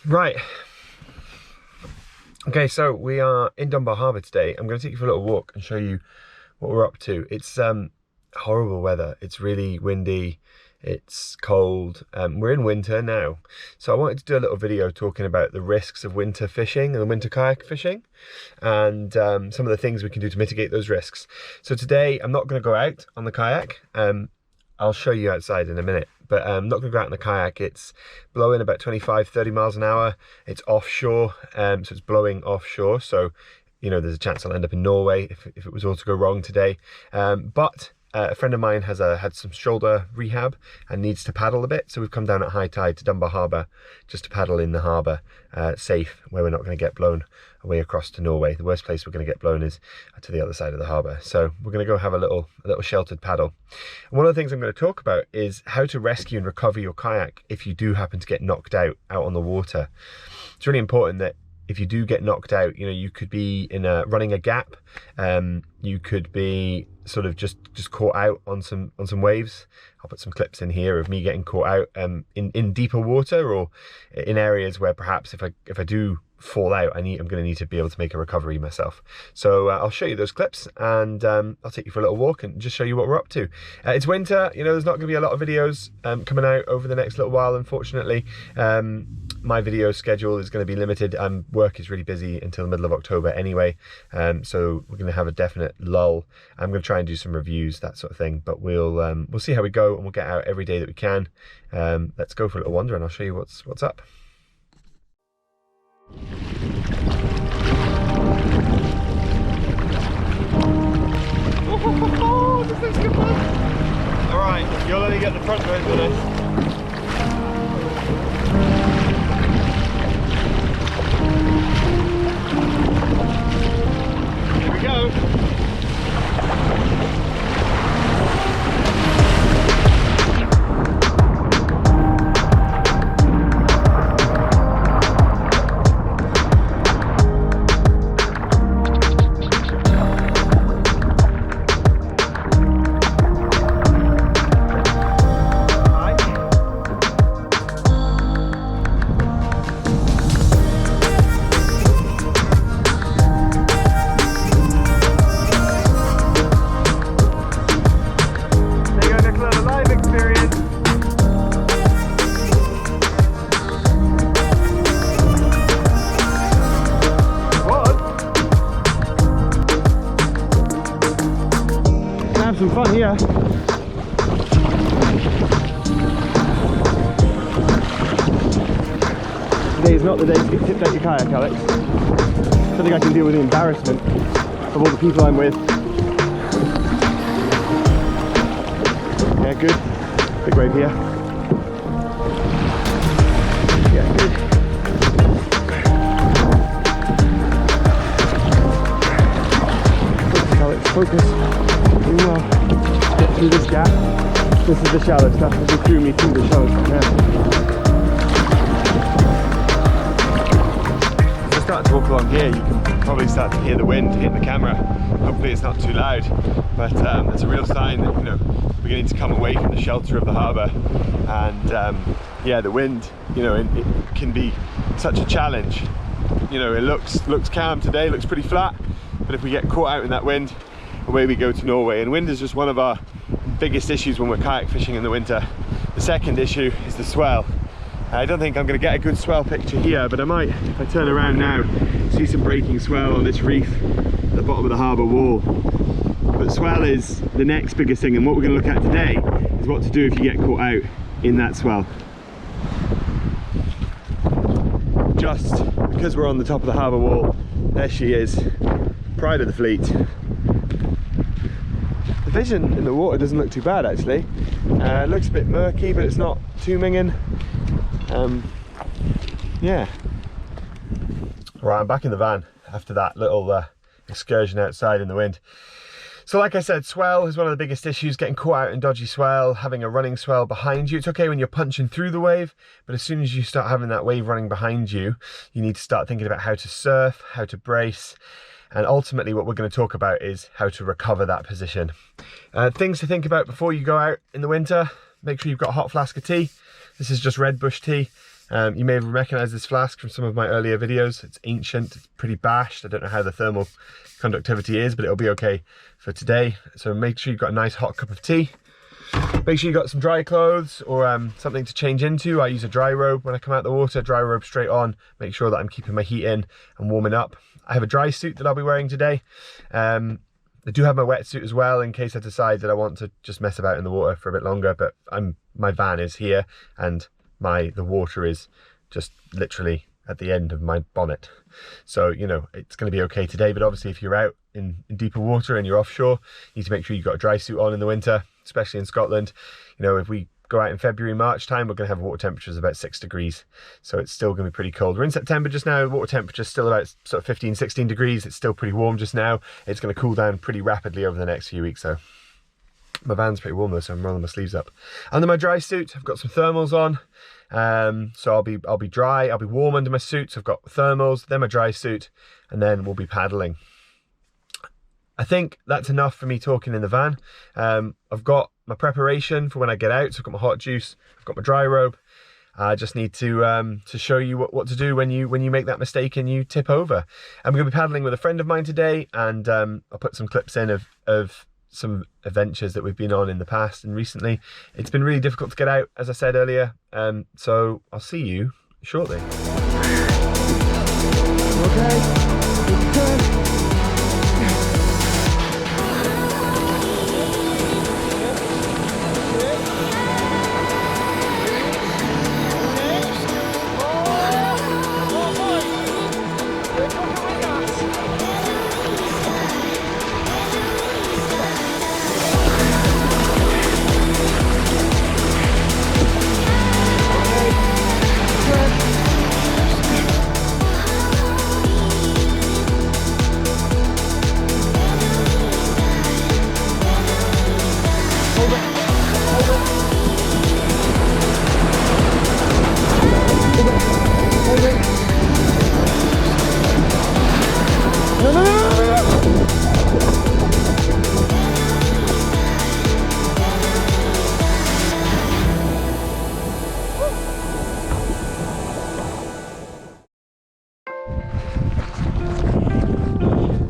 Right. Okay, so we are in Dunbar Harbour today. I'm going to take you for a little walk and show you what we're up to. It's horrible weather. It's really windy. It's cold. We're in winter now. So I wanted to do a little video talking about the risks of winter fishing and winter kayak fishing and some of the things we can do to mitigate those risks. So today I'm not going to go out on the kayak. I'll show you outside in a minute, but I'm not going to go out in the kayak. It's blowing about 25-30 miles an hour. It's offshore, so it's blowing offshore. So, you know, there's a chance I'll end up in Norway if it was all to go wrong today. But a friend of mine has had some shoulder rehab and needs to paddle a bit. So we've come down at high tide to Dunbar Harbour just to paddle in the harbour safe, where we're not going to get blown away across to Norway. The worst place we're going to get blown is to the other side of the harbour. So we're going to go have a little sheltered paddle. And one of the things I'm going to talk about is how to rescue and recover your kayak if you do happen to get knocked out on the water. It's really important that if you do get knocked out, you know, you could be running a gap. You could be sort of just caught out on some waves. I'll put some clips in here of me getting caught out in deeper water, or in areas where perhaps if I do fall out, I'm going to need to be able to make a recovery myself. So I'll show you those clips, and I'll take you for a little walk and just show you what we're up to. It's winter, you know, there's not going to be a lot of videos coming out over the next little while, unfortunately. My video schedule is going to be limited. Work is really busy until the middle of October anyway, so we're going to have a definite lull. I'm going to try and do some reviews, that sort of thing, but we'll see how we go, and we'll get out every day that we can. Let's go for a little wander, and I'll show you what's up. Oh, this looks good fun. All right, you'll only get the front version of this. Here we go. Some fun here. Today is not the day to get tipped out your kayak, Alex. I don't think I can deal with the embarrassment of all the people I'm with. Yeah, good. Big wave here. Yeah, good. Focus, Alex, focus. Well, get through this gap. This is the shallow stuff. This is through me through the shallow stuff now. As I start to walk along here, you can probably start to hear the wind hitting the camera. Hopefully it's not too loud, but it's a real sign that, you know, we're beginning to come away from the shelter of the harbour. And yeah, the wind, you know, it can be such a challenge. You know, it looks calm today, looks pretty flat, but if we get caught out in that wind, away we go to Norway. And wind is just one of our biggest issues when we're kayak fishing in the winter. The second issue is the swell. I don't think I'm going to get a good swell picture here, but I might, if I turn around now, see some breaking swell on this reef at the bottom of the harbour wall. But swell is the next biggest thing, and what we're going to look at today is what to do if you get caught out in that swell. Just because we're on the top of the harbour wall, there she is, pride of the fleet. The vision in the water doesn't look too bad, actually. It looks a bit murky, but it's not too minging. Yeah. Right, I'm back in the van after that little excursion outside in the wind. So like I said, swell is one of the biggest issues, getting caught out in dodgy swell, having a running swell behind you. It's okay when you're punching through the wave, but as soon as you start having that wave running behind you, you need to start thinking about how to surf, how to brace, and ultimately what we're going to talk about is how to recover that position. Things to think about before you go out in the winter: make sure you've got a hot flask of tea. This is just red bush tea. You may have recognised this flask from some of my earlier videos. It's ancient, it's pretty bashed. I don't know how the thermal conductivity is, but it'll be okay for today. So make sure you've got a nice hot cup of tea. Make sure you got some dry clothes or something to change into. I use a dry robe when I come out the water, dry robe straight on. Make sure that I'm keeping my heat in and warming up. I have a dry suit that I'll be wearing today. I do have my wetsuit as well in case I decide that I want to just mess about in the water for a bit longer, but my van is here and the water is just literally at the end of my bonnet. So, you know, it's going to be okay today, but obviously if you're out in deeper water and you're offshore, you need to make sure you've got a dry suit on in the winter, especially in Scotland. You know, if we go out in February, March time, we're going to have water temperatures about 6 degrees. So it's still going to be pretty cold. We're in September just now, water temperature is still about sort of 15, 16 degrees. It's still pretty warm just now. It's going to cool down pretty rapidly over the next few weeks though. My van's pretty warm though, so I'm rolling my sleeves up. Under my dry suit, I've got some thermals on. So I'll be dry, I'll be warm under my suit. So I've got thermals, then my dry suit, and then we'll be paddling. I think that's enough for me talking in the van. I've got my preparation for when I get out. So I've got my hot juice, I've got my dry robe. I just need to show you what to do when you make that mistake and you tip over. I'm going to be paddling with a friend of mine today, and I'll put some clips in of some adventures that we've been on in the past and recently. It's been really difficult to get out, as I said earlier. So I'll see you shortly. Okay.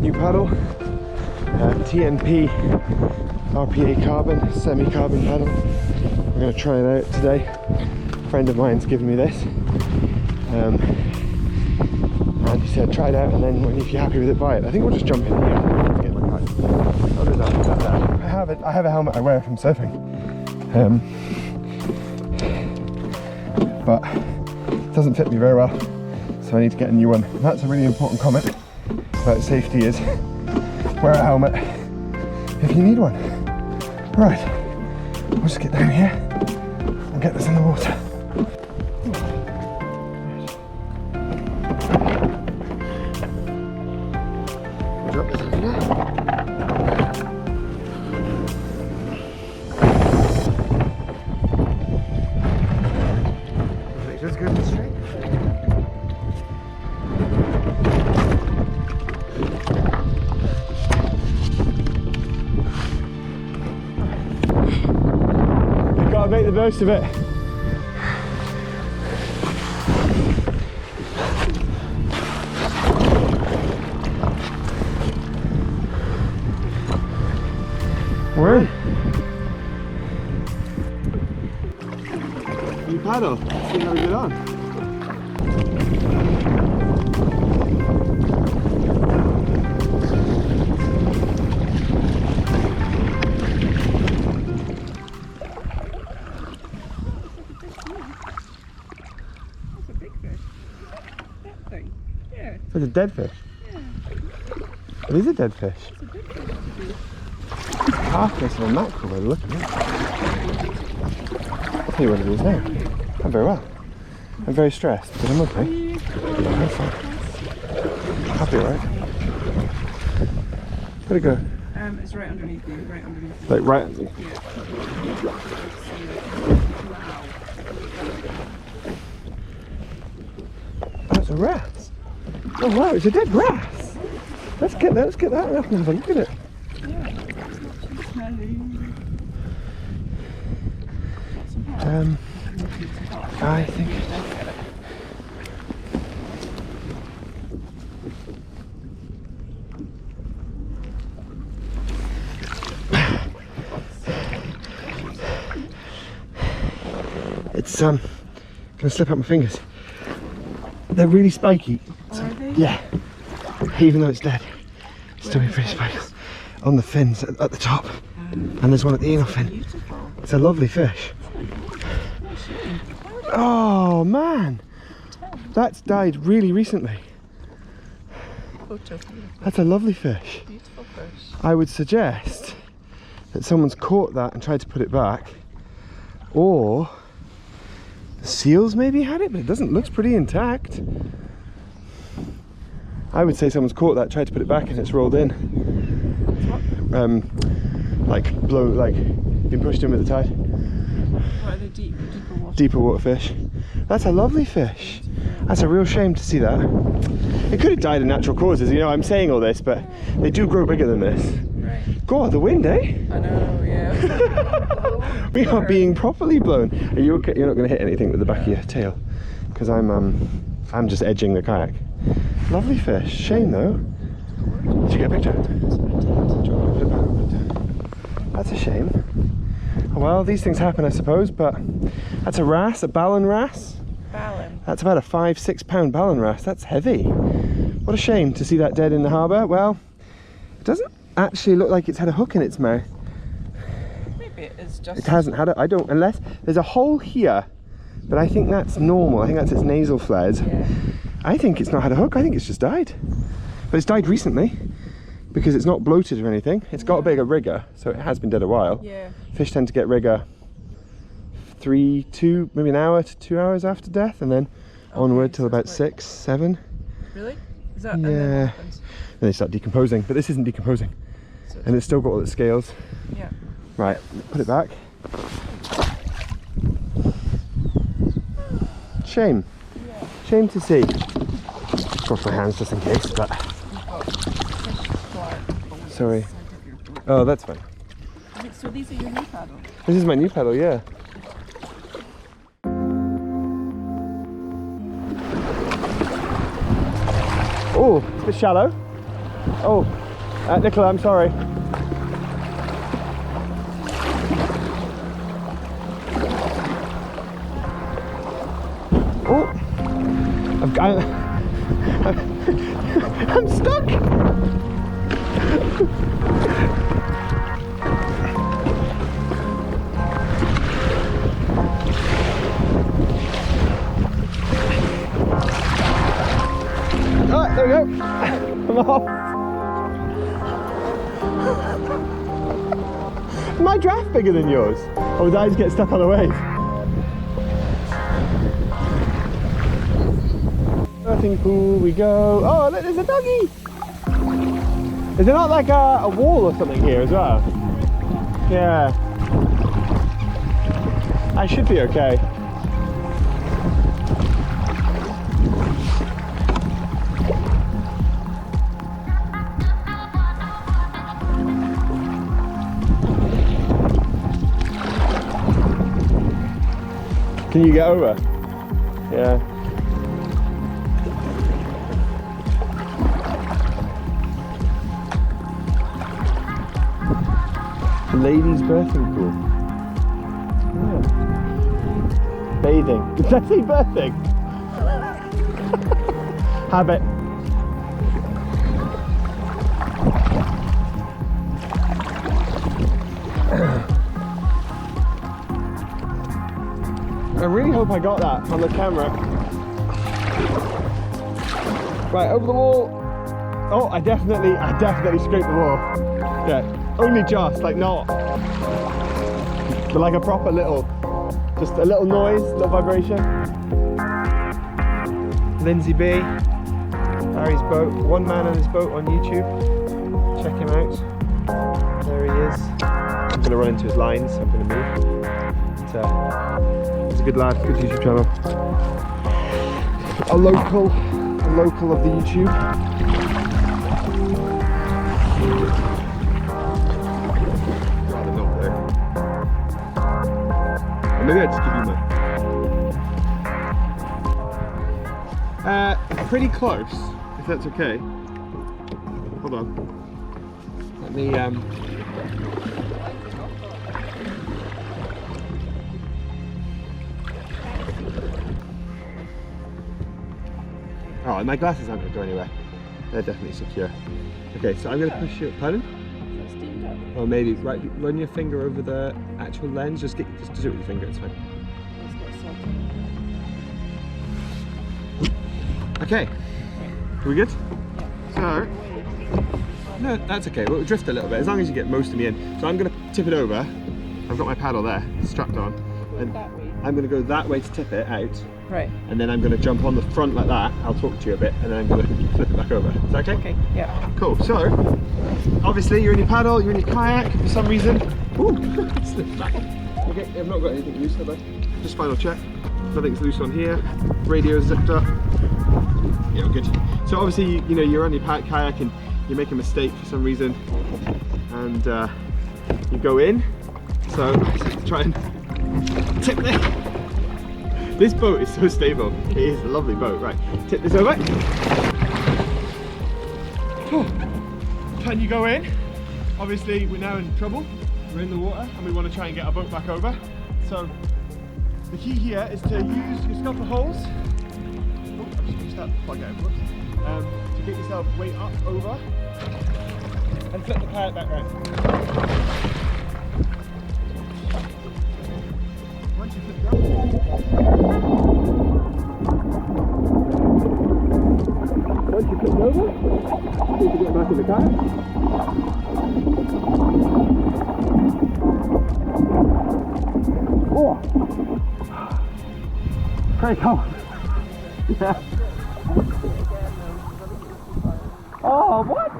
New paddle, TNP RPA carbon, semi-carbon paddle. I'm going to try it out today. A friend of mine's given me this, and he said try it out, and then if you're happy with it, buy it. I think we'll just jump in here. Get my card. Oh, there's that. I have a helmet I wear from surfing, but it doesn't fit me very well, so I need to get a new one. And that's a really important comment about safety, is wear a helmet if you need one. Right, we'll just get down here and get this in the water. Drop this in here. Just go straight. Make the most of it. Where? You paddle, see how we get on. It's a dead fish. Yeah. It is a dead fish. It's a big fish to be. It's half this of a mackerel by the look of it. I'll tell you what it is now. I'm very well. I'm very stressed, but I'm okay. I'm fine. Happy, right? Where'd it go? It's right underneath you, right underneath you. Like right underneath? Yeah. That's a rat. Oh wow, it's a dead rat. Let's get that up and have a look at it. Yeah, it's not too smelly. I think it's gonna slip out my fingers. They're really spiky. Oh, are they? Yeah, even though it's dead, it's still pretty spiky. On the fins at the top, and there's one at the anal fin. Beautiful. It's a lovely fish. Oh man, that's died really recently. Photo. That's a lovely fish. Beautiful fish. I would suggest that someone's caught that and tried to put it back, or the seals maybe had it, but it doesn't, looks pretty intact. I would say someone's caught that, tried to put it back, and it's rolled in. Like been pushed in with the tide. What are they deeper water? Deeper water fish. That's a lovely fish. That's a real shame to see that. It could have died of natural causes, you know, I'm saying all this, but they do grow bigger than this. Right. God, the wind, eh? I know, yeah. We are being properly blown. Are you okay? You're not going to hit anything with the back of your tail? Because I'm just edging the kayak. Lovely fish. Shame though. Did you get a picture? That's a shame. Well, these things happen, I suppose, but that's a wrasse, a ballon wrasse. Ballon. That's about a 5-6 pound ballon wrasse. That's heavy. What a shame to see that dead in the harbour. Well, it doesn't actually look like it's had a hook in its mouth. Maybe it is just... It hasn't had it, I don't, unless there's a hole here, but I think that's normal. I think that's its nasal flares. Yeah. I think it's not had a hook, I think it's just died. But it's died recently, because it's not bloated or anything. It's got a bigger rigor, so it has been dead a while. Yeah. Fish tend to get rigor maybe an hour to 2 hours after death, and then onward till so about it's 6, 7. Really? Is that... Yeah. And then what happens? Then they start decomposing, but this isn't decomposing. So And it's still got all its scales. yeah. Right, put it back. Shame. Yeah. Shame to see. Cross my hands just in case, but You've got fish fly on the sorry. side of your boat. Oh, that's fine. So these are your new paddles? This is my new pedal, yeah. Oh, it's a bit shallow. Oh, Nicola, I'm sorry. Oh, I'm stuck. Alright, there we go. I'm off. Is my draft bigger than yours? Or did I just get stuck on the wave? Surfing pool we go. Oh, look, there's a doggy! Is there not like a wall or something here as well? Yeah. I should be okay. Can you get over? Yeah. Ladies' birthing pool. Yeah. Bathing. Did I say birthing? Habit. I really hope I got that on the camera. Right, over the wall. Oh, I definitely scraped the wall. Yeah, only just, like not. But like a proper little, just a little noise, a little vibration. Lindsay B, Barry's boat, one man on his boat on YouTube. Check him out. There he is. I'm gonna run into his lines, so I'm gonna move. But, he's a good lad, good YouTube channel. A local of the YouTube. Rather not there. Or maybe I'll just give you mine. Pretty close, if that's okay. Hold on. Let me Oh, and my glasses aren't going to go anywhere. They're definitely secure. Okay, so I'm going to push you. Pardon? Is that steamed up? Or maybe run your finger over the actual lens. Just do it with your finger. It's fine. It's got salt in Okay. Are we good? it. Yeah. So, no, that's okay. We'll drift a little bit as long as you get most of me in. So I'm going to tip it over. I've got my paddle there, strapped on. And That way. I'm going to go that way to tip it out. Right. And then I'm going to jump on the front like that. I'll talk to you a bit, and then I'm going to flip it back over. Is that okay? Okay. Yeah. Cool. So, obviously you're in your paddle, you're in your kayak. For some reason, ooh, slipped back. Okay, I've not got anything loose, have I? Just final check. Nothing's loose on here. Radio's zipped up. Yeah, we're good. So obviously, you know, you're on your kayak and you make a mistake for some reason, and you go in. So I just have to try and tip this. This boat is so stable. It is a lovely boat. Right, tip this over. Can you go in? Obviously, we're now in trouble. We're in the water and we want to try and get our boat back over. So the key here is to use your scupper holes. Oh, I've just used that plug out. To get yourself weight up over and flip the kayak back round. Once you flip it up, once you flip it over, see if you get back in the kayak. Oh, pretty cold. Yeah. Oh, what?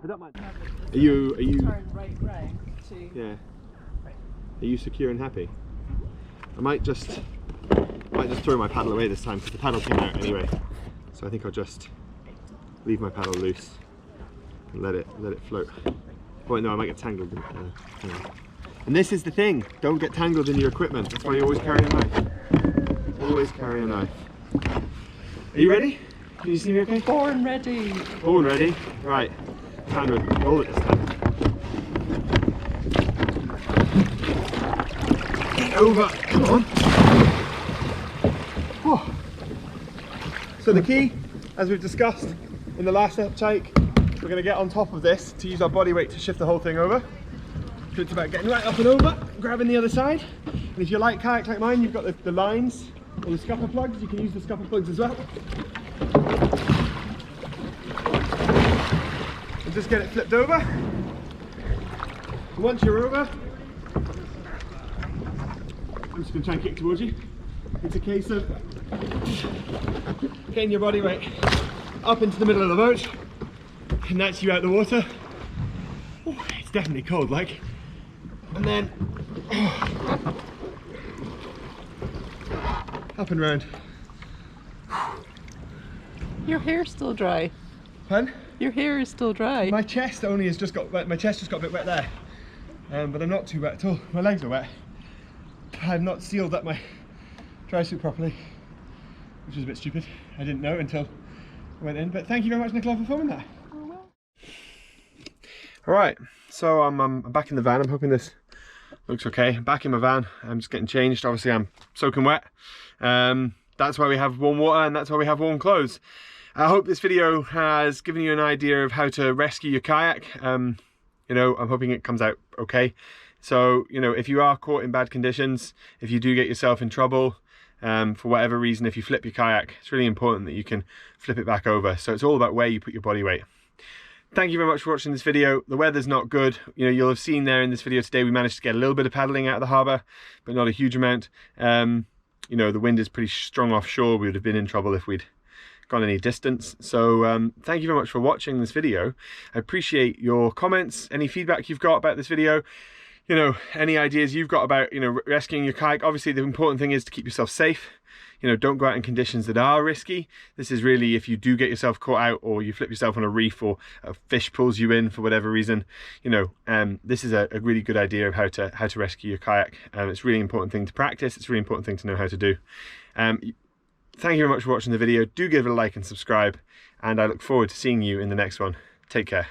I don't mind. Are you? Turn right round to. Yeah. Are you secure and happy? I might just throw my paddle away this time because the paddle came out anyway. So I think I'll just leave my paddle loose and let it float. Oh wait, no, I might get tangled in it. Anyway. And this is the thing, don't get tangled in your equipment. That's why you always carry a knife. Always carry a knife. Are you ready? Can you see me okay? Born ready. Born ready? Right. Sandra, roll it this time. Get over. Come on. Oh. So the key, as we've discussed in the last take, we're going to get on top of this to use our body weight to shift the whole thing over. So it's about getting right up and over, grabbing the other side. And if you like kayak like mine, you've got the lines or the scupper plugs. You can use the scupper plugs as well. And just get it flipped over. And once you're over, I'm just going to try and kick towards you. It's a case of getting your body weight up into the middle of the boat, and that's you out the water. Ooh, it's definitely cold, like. And then up and round. Your hair's still dry. Pardon? Your hair is still dry. My chest only has just got wet. My chest just got a bit wet there, but I'm not too wet at all. My legs are wet. I've not sealed up my dry suit properly, which is a bit stupid. I didn't know until I went in. But thank you very much, Nicola, for filming that. All right, so I'm back in the van. I'm hoping this looks okay. I'm back in my van. I'm just getting changed. Obviously, I'm soaking wet. That's why we have warm water, and that's why we have warm clothes. I hope this video has given you an idea of how to rescue your kayak. You know, I'm hoping it comes out okay. So, you know, if you are caught in bad conditions, if you do get yourself in trouble, for whatever reason, if you flip your kayak, it's really important that you can flip it back over. So it's all about where you put your body weight. Thank you very much for watching this video. The weather's not good. You know, you'll have seen there in this video today, we managed to get a little bit of paddling out of the harbour, but not a huge amount. You know, the wind is pretty strong offshore. We would have been in trouble if we'd gone any distance. So thank you very much for watching this video. I appreciate your comments, any feedback you've got about this video. You know, any ideas you've got about, you know, rescuing your kayak. Obviously, the important thing is to keep yourself safe. You know, don't go out in conditions that are risky. This is really if you do get yourself caught out, or you flip yourself on a reef, or a fish pulls you in for whatever reason. You know, this is a really good idea of how to rescue your kayak. It's a really important thing to practice. It's a really important thing to know how to do. Thank you very much for watching the video. Do give it a like and subscribe, and I look forward to seeing you in the next one. Take care.